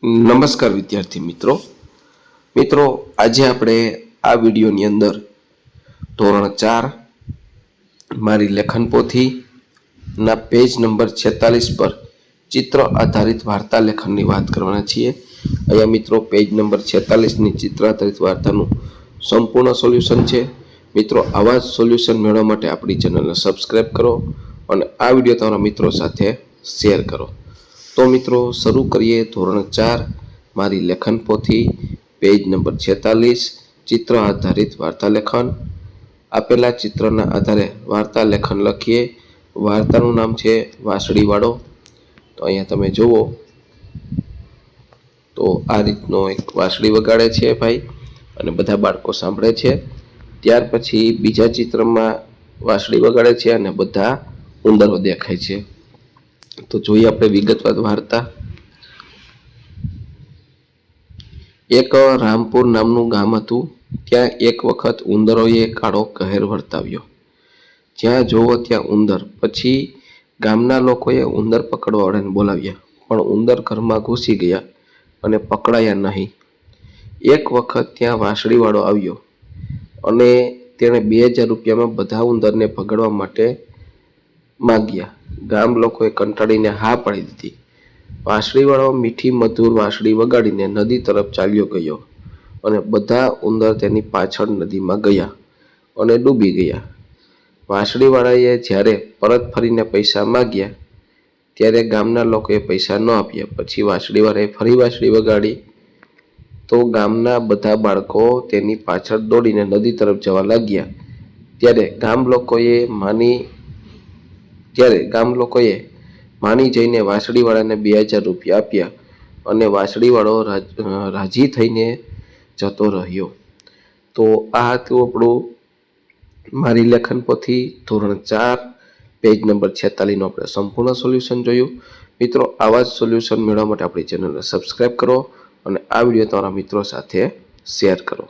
નમસ્કાર વિદ્યાર્થી મિત્રો આજે આપણે આ વિડીયોની અંદર ધોરણ 4 મારી લેખન પોથીના પેજ નંબર 46 પર ચિત્ર આધારિત વાર્તા લેખનની વાત કરવાના છીએ। અહીંયા મિત્રો પેજ નંબર 46ની ચિત્ર આધારિત વાર્તાનું સંપૂર્ણ સોલ્યુશન છે। મિત્રો આવા જ સોલ્યુશન મેળવવા માટે આપણી ચેનલને સબસ્ક્રાઇબ કરો અને આ વિડીયો તમારા મિત્રો સાથે શેર કરો। તો મિત્રો શરૂ કરીએ ધોરણ 4 મારી લેખન પોથી પેજ નંબર 46 ચિત્ર આધારિત વાર્તા લેખન। આપેલા ચિત્રના આધારે વાર્તા લેખન લખીએ। વાર્તાનું નામ છે વાંસળીવાળો। તો અહીંયા તમે જુઓ તો આ રીતનો એક વાંસળી વગાડે છે ભાઈ અને બધા બાળકો સાંભળે છે। ત્યાર પછી બીજા ચિત્રમાં વાંસળી વગાડે છે અને બધા ઉંદરો દેખાય છે। તો જોઈએ આપણે વિગતવાર વાર્તા। એક રામપુર નામનું ગામ હતું। ત્યાં એક વખત ઉંદરોએ કાળો કહેર વર્તાવ્યો। જ્યાં જોવો ત્યાં ઉંદર। પછી ગામના લોકોએ ઉંદર પકડવાવાળાને બોલાવ્યા, પણ ઉંદર ઘરમાં ઘૂસી ગયા અને પકડાયા નહીં। એક વખત ત્યાં વાંસળીવાળો આવ્યો અને તેણે 2000 રૂપિયામાં બધા ઉંદરને પકડવા માટે માગ્યા। ગામ લોકોએ કંટાળીને હા પાડી દીધી। વાંસળીવાળો મીઠી મધુર વાંસળી વગાડીને નદી તરફ ચાલ્યો ગયો અને બધા ઉંદર તેની પાછળ નદીમાં ગયા અને ડૂબી ગયા। વાંસળીવાળાએ જ્યારે પરત ફરીને પૈસા માગ્યા ત્યારે ગામના લોકોએ પૈસા ન આપ્યા। પછી વાંસળીવાળાએ ફરી વાંસળી વગાડી તો ગામના બધા બાળકો તેની પાછળ દોડીને નદી તરફ જવા લાગ્યા। ત્યારે ગામ લોકોએ માની જઈને વાંસળીવાળાને 2000 રૂપિયા આપ્યા અને વાંસળીવાળો રાજી થઈને જતો રહ્યો। તો આ હતું આપણું મારી લેખન પોથી ધોરણ 4 પેજ નંબર 46નું આપણે સંપૂર્ણ સોલ્યુશન જોયું। મિત્રો આવા જ સોલ્યુશન મેળવવા માટે આપણી ચેનલને સબસ્ક્રાઇબ કરો અને આ વિડીયો તમારા મિત્રો સાથે શેર કરો।